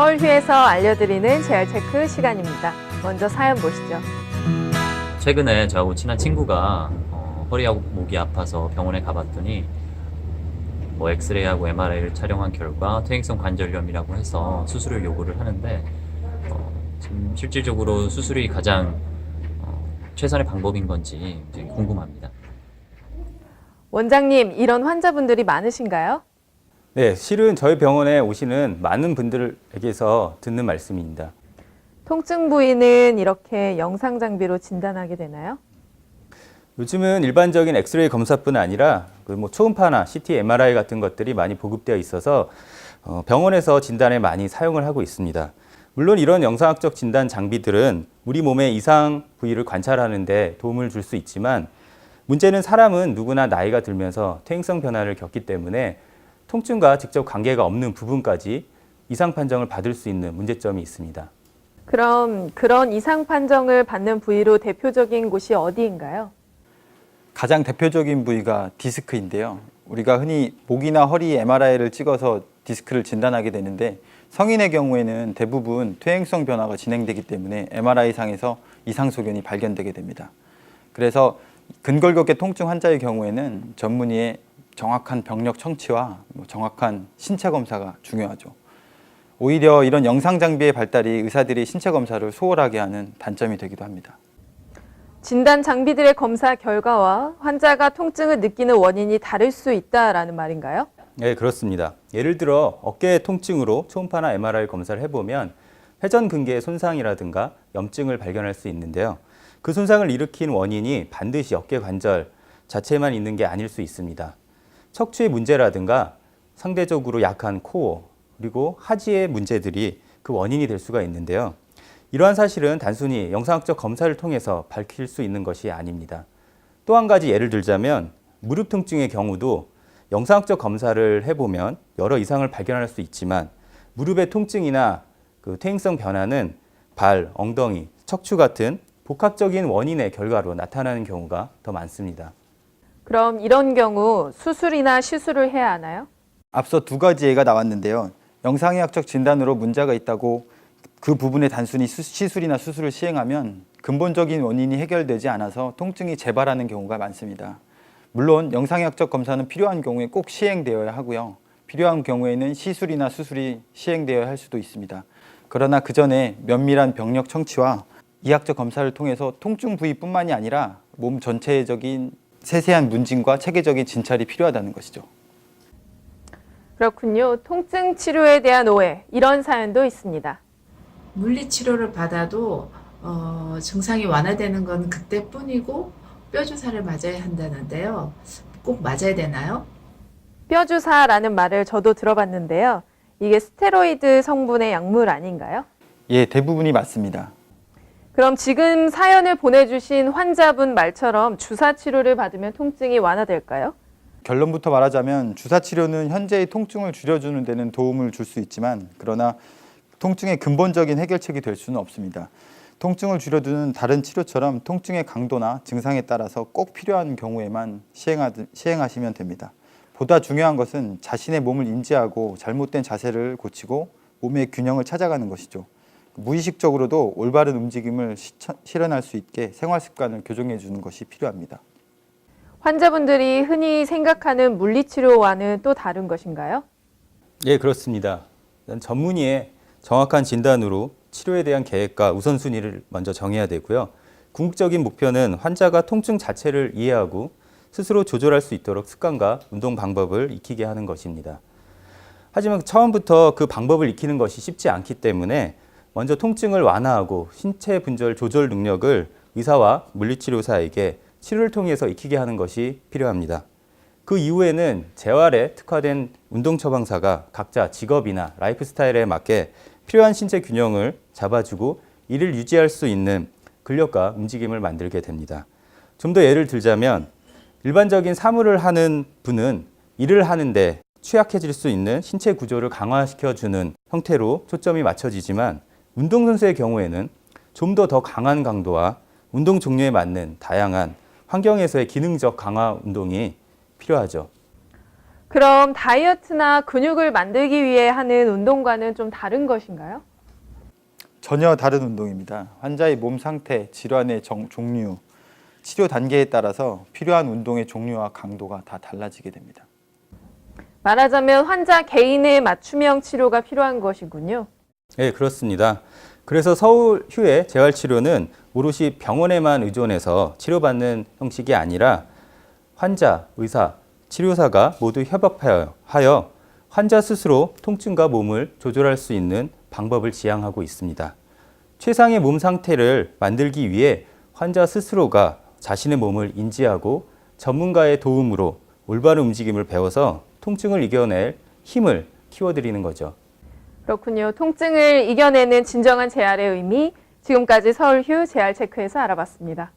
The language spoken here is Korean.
서울휴에서 알려드리는 재활체크 시간입니다. 먼저 사연 보시죠. 최근에 저하고 친한 친구가 허리하고 목이 아파서 병원에 가봤더니 엑스레이하고 MRI를 촬영한 결과 퇴행성 관절염이라고 해서 수술을 요구를 하는데 지금 실질적으로 수술이 가장 최선의 방법인 건지 되게 궁금합니다. 원장님, 이런 환자분들이 많으신가요? 네, 실은 저희 병원에 오시는 많은 분들에게서 듣는 말씀입니다. 통증 부위는 이렇게 영상 장비로 진단하게 되나요? 요즘은 일반적인 엑스레이 검사뿐 아니라 초음파나 CT, MRI 같은 것들이 많이 보급되어 있어서 병원에서 진단에 많이 사용을 하고 있습니다. 물론 이런 영상학적 진단 장비들은 우리 몸의 이상 부위를 관찰하는 데 도움을 줄 수 있지만 문제는 사람은 누구나 나이가 들면서 퇴행성 변화를 겪기 때문에 통증과 직접 관계가 없는 부분까지 이상 판정을 받을 수 있는 문제점이 있습니다. 그럼 그런 이상 판정을 받는 부위로 대표적인 곳이 어디인가요? 가장 대표적인 부위가 디스크인데요. 우리가 흔히 목이나 허리 MRI를 찍어서 디스크를 진단하게 되는데 성인의 경우에는 대부분 퇴행성 변화가 진행되기 때문에 MRI상에서 이상 소견이 발견되게 됩니다. 그래서 근골격계 통증 환자의 경우에는 전문의의 정확한 병력 청취와 정확한 신체 검사가 중요하죠. 오히려 이런 영상 장비의 발달이 의사들이 신체 검사를 소홀하게 하는 단점이 되기도 합니다. 진단 장비들의 검사 결과와 환자가 통증을 느끼는 원인이 다를 수 있다라는 말인가요? 네, 그렇습니다. 예를 들어 어깨 통증으로 초음파나 MRI 검사를 해보면 회전근개의 손상이라든가 염증을 발견할 수 있는데요. 그 손상을 일으킨 원인이 반드시 어깨 관절 자체만 있는 게 아닐 수 있습니다. 척추의 문제라든가 상대적으로 약한 코어 그리고 하지의 문제들이 그 원인이 될 수가 있는데요. 이러한 사실은 단순히 영상학적 검사를 통해서 밝힐 수 있는 것이 아닙니다. 또 한 가지 예를 들자면 무릎 통증의 경우도 영상학적 검사를 해보면 여러 이상을 발견할 수 있지만 무릎의 통증이나 그 퇴행성 변화는 발, 엉덩이, 척추 같은 복합적인 원인의 결과로 나타나는 경우가 더 많습니다. 그럼 이런 경우 수술이나 시술을 해야 하나요? 앞서 두 가지 예가 나왔는데요. 영상의학적 진단으로 문제가 있다고 그 부분에 단순히 시술이나 수술을 시행하면 근본적인 원인이 해결되지 않아서 통증이 재발하는 경우가 많습니다. 물론 영상의학적 검사는 필요한 경우에 꼭 시행되어야 하고요. 필요한 경우에는 시술이나 수술이 시행되어야 할 수도 있습니다. 그러나 그 전에 면밀한 병력 청취와 이학적 검사를 통해서 통증 부위뿐만이 아니라 몸 전체적인 세세한 문진과 체계적인 진찰이 필요하다는 것이죠. 그렇군요. 통증 치료에 대한 오해, 이런 사연도 있습니다. 물리치료를 받아도 증상이 완화되는 건 그때뿐이고 뼈주사를 맞아야 한다는데요. 꼭 맞아야 되나요? 뼈주사라는 말을 저도 들어봤는데요. 이게 스테로이드 성분의 약물 아닌가요? 예, 대부분이 맞습니다. 그럼 지금 사연을 보내주신 환자분 말처럼 주사 치료를 받으면 통증이 완화될까요? 결론부터 말하자면 주사 치료는 현재의 통증을 줄여주는 데는 도움을 줄 수 있지만 그러나 통증의 근본적인 해결책이 될 수는 없습니다. 통증을 줄여주는 다른 치료처럼 통증의 강도나 증상에 따라서 꼭 필요한 경우에만 시행하시면 됩니다. 보다 중요한 것은 자신의 몸을 인지하고 잘못된 자세를 고치고 몸의 균형을 찾아가는 것이죠. 무의식적으로도 올바른 움직임을 실현할 수 있게 생활 습관을 교정해 주는 것이 필요합니다. 환자분들이 흔히 생각하는 물리치료와는 또 다른 것인가요? 예, 그렇습니다. 전문의의 정확한 진단으로 치료에 대한 계획과 우선순위를 먼저 정해야 되고요. 궁극적인 목표는 환자가 통증 자체를 이해하고 스스로 조절할 수 있도록 습관과 운동 방법을 익히게 하는 것입니다. 하지만 처음부터 그 방법을 익히는 것이 쉽지 않기 때문에 먼저 통증을 완화하고 신체 분절 조절 능력을 의사와 물리치료사에게 치료를 통해서 익히게 하는 것이 필요합니다. 그 이후에는 재활에 특화된 운동 처방사가 각자 직업이나 라이프 스타일에 맞게 필요한 신체 균형을 잡아주고 이를 유지할 수 있는 근력과 움직임을 만들게 됩니다. 좀 더 예를 들자면 일반적인 사무를 하는 분은 일을 하는데 취약해질 수 있는 신체 구조를 강화시켜주는 형태로 초점이 맞춰지지만 운동선수의 경우에는 좀 더 강한 강도와 운동 종류에 맞는 다양한 환경에서의 기능적 강화 운동이 필요하죠. 그럼 다이어트나 근육을 만들기 위해 하는 운동과는 좀 다른 것인가요? 전혀 다른 운동입니다. 환자의 몸 상태, 질환의 종류, 치료 단계에 따라서 필요한 운동의 종류와 강도가 다 달라지게 됩니다. 말하자면 환자 개인의 맞춤형 치료가 필요한 것이군요. 네, 그렇습니다. 그래서 서울휴의 재활치료는 오롯이 병원에만 의존해서 치료받는 형식이 아니라 환자, 의사, 치료사가 모두 협업하여 환자 스스로 통증과 몸을 조절할 수 있는 방법을 지향하고 있습니다. 최상의 몸 상태를 만들기 위해 환자 스스로가 자신의 몸을 인지하고 전문가의 도움으로 올바른 움직임을 배워서 통증을 이겨낼 힘을 키워드리는 거죠. 그렇군요. 통증을 이겨내는 진정한 재활의 의미, 지금까지 서울휴 재활체크에서 알아봤습니다.